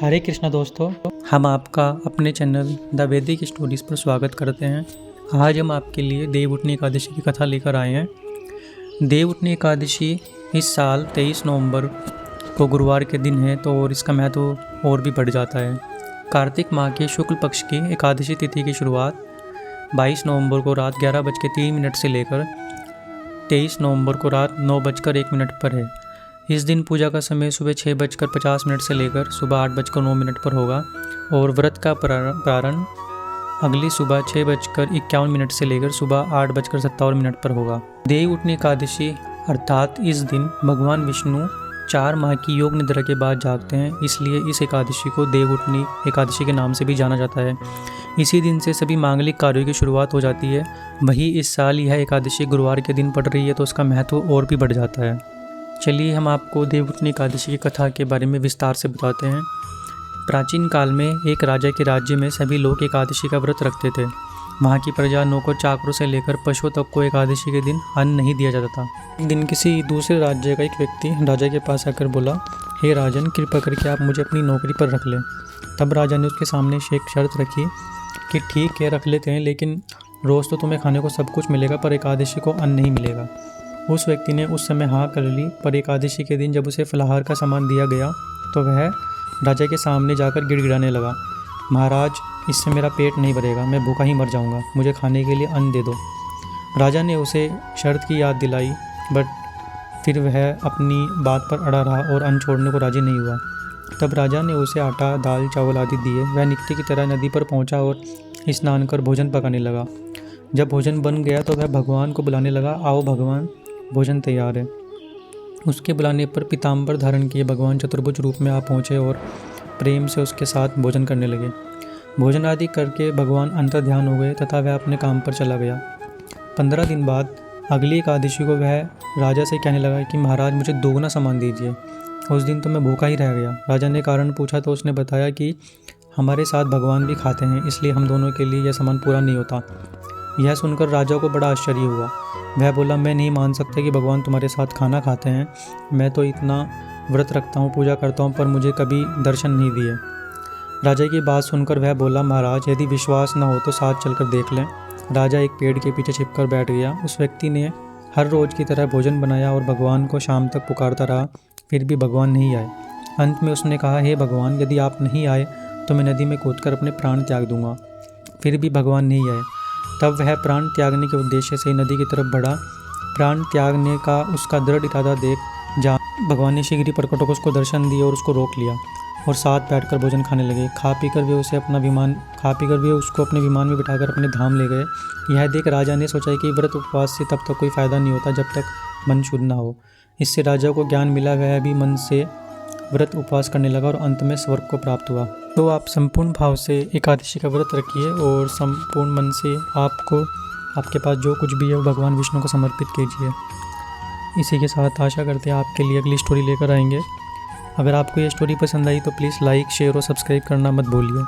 हरे कृष्णा दोस्तों, हम आपका अपने चैनल द वैदिक स्टोरीज़ पर स्वागत करते हैं। आज हम आपके लिए देवउठनी एकादशी की कथा लेकर आए हैं। देवउठनी एकादशी इस साल 23 नवंबर को गुरुवार के दिन है तो और इसका महत्व और भी बढ़ जाता है। कार्तिक माह के शुक्ल पक्ष की एकादशी तिथि की शुरुआत 22 नवंबर को रात 11:03 से लेकर 23 नवंबर को रात 9:01 पर है। इस दिन पूजा का समय सुबह 6:50 से लेकर सुबह 8:09 पर होगा और व्रत का प्रारंभ अगली सुबह 6:51 से लेकर सुबह 8:57 पर होगा। देवउठनी एकादशी अर्थात इस दिन भगवान विष्णु 4 माह की योग निद्रा के बाद जागते हैं, इसलिए इस एकादशी को देवउठनी एकादशी के नाम से भी जाना जाता है। इसी दिन से सभी मांगलिक कार्यों की शुरुआत हो जाती है। वहीं इस साल यह एकादशी गुरुवार के दिन पड़ रही है तो उसका महत्व और भी बढ़ जाता है। चलिए हम आपको देवउठनी एकादशी की कथा के बारे में विस्तार से बताते हैं। प्राचीन काल में एक राजा के राज्य में सभी लोग एकादशी का व्रत रखते थे। वहाँ की प्रजा नौकर चाकरों से लेकर पशुओं तक को एकादशी के दिन अन्न नहीं दिया जाता था। एक दिन किसी दूसरे राज्य का एक व्यक्ति राजा के पास आकर बोला, हे राजन, कृपा करके आप मुझे अपनी नौकरी पर रख लें। तब राजा ने उसके सामने एक शर्त रखी कि ठीक है, रख लेते हैं, लेकिन रोज़ तो तुम्हें खाने को सब कुछ मिलेगा पर एकादशी को अन्न नहीं मिलेगा। उस व्यक्ति ने उस समय हाँ कर ली, पर एकादशी के दिन जब उसे फलाहार का सामान दिया गया तो वह राजा के सामने जाकर गिड़गिड़ाने लगा, महाराज, इससे मेरा पेट नहीं भरेगा, मैं भूखा ही मर जाऊंगा, मुझे खाने के लिए अन्न दे दो। राजा ने उसे शर्त की याद दिलाई, बट फिर वह अपनी बात पर अड़ा रहा और अन्न छोड़ने को राजी नहीं हुआ। तब राजा ने उसे आटा, दाल, चावल आदि दिए। वह नित्य की तरह नदी पर पहुंचा और स्नान कर भोजन पकाने लगा। जब भोजन बन गया तो वह भगवान को बुलाने लगा, आओ भगवान, भोजन तैयार है। उसके बुलाने पर पीताम्बर धारण किए भगवान चतुर्भुज रूप में आ पहुँचे और प्रेम से उसके साथ भोजन करने लगे। भोजन आदि करके भगवान अंतर्ध्यान हो गए तथा वह अपने काम पर चला गया। 15 दिन बाद अगली एकादशी को वह राजा से कहने लगा कि महाराज, मुझे दोगुना सामान दीजिए। उस दिन तो मैं भूखा ही रह गया। राजा ने कारण पूछा तो उसने बताया कि हमारे साथ भगवान भी खाते हैं, इसलिए हम दोनों के लिए यह सामान पूरा नहीं होता। यह सुनकर राजा को बड़ा आश्चर्य हुआ। वह बोला, मैं नहीं मान सकता कि भगवान तुम्हारे साथ खाना खाते हैं। मैं तो इतना व्रत रखता हूँ, पूजा करता हूँ, पर मुझे कभी दर्शन नहीं दिए। राजा की बात सुनकर वह बोला, महाराज, यदि विश्वास न हो तो साथ चलकर देख लें। राजा एक पेड़ के पीछे छिपकर बैठ गया। उस व्यक्ति ने हर रोज़ की तरह भोजन बनाया और भगवान को शाम तक पुकारता रहा, फिर भी भगवान नहीं आए। अंत में उसने कहा, हे भगवान, यदि आप नहीं आए तो मैं नदी में कूदकर अपने प्राण त्याग दूंगा। फिर भी भगवान नहीं आए। तब वह प्राण त्यागने के उद्देश्य से नदी की तरफ बढ़ा। प्राण त्यागने का उसका दृढ़ इरादा देख भगवान ने शीघ्र ही प्रकट होकर उसको दर्शन दिए और उसको रोक लिया और साथ बैठकर भोजन खाने लगे। खा पीकर वे उसको अपने विमान में बिठाकर अपने धाम ले गए। यह देख राजा ने सोचा कि व्रत उपवास से तब तक कोई फ़ायदा नहीं होता जब तक मन शुद्ध ना हो। इससे राजा को ज्ञान मिला। वह भी मन से व्रत उपवास करने लगा और अंत में स्वर्ग को प्राप्त हुआ। तो आप संपूर्ण भाव से एकादशी का व्रत रखिए और संपूर्ण मन से आपके पास जो कुछ भी है वो भगवान विष्णु को समर्पित कीजिए। इसी के साथ आशा करते हैं आपके लिए अगली स्टोरी लेकर आएंगे। अगर आपको ये स्टोरी पसंद आई तो प्लीज़ लाइक, शेयर और सब्सक्राइब करना मत भूलिए।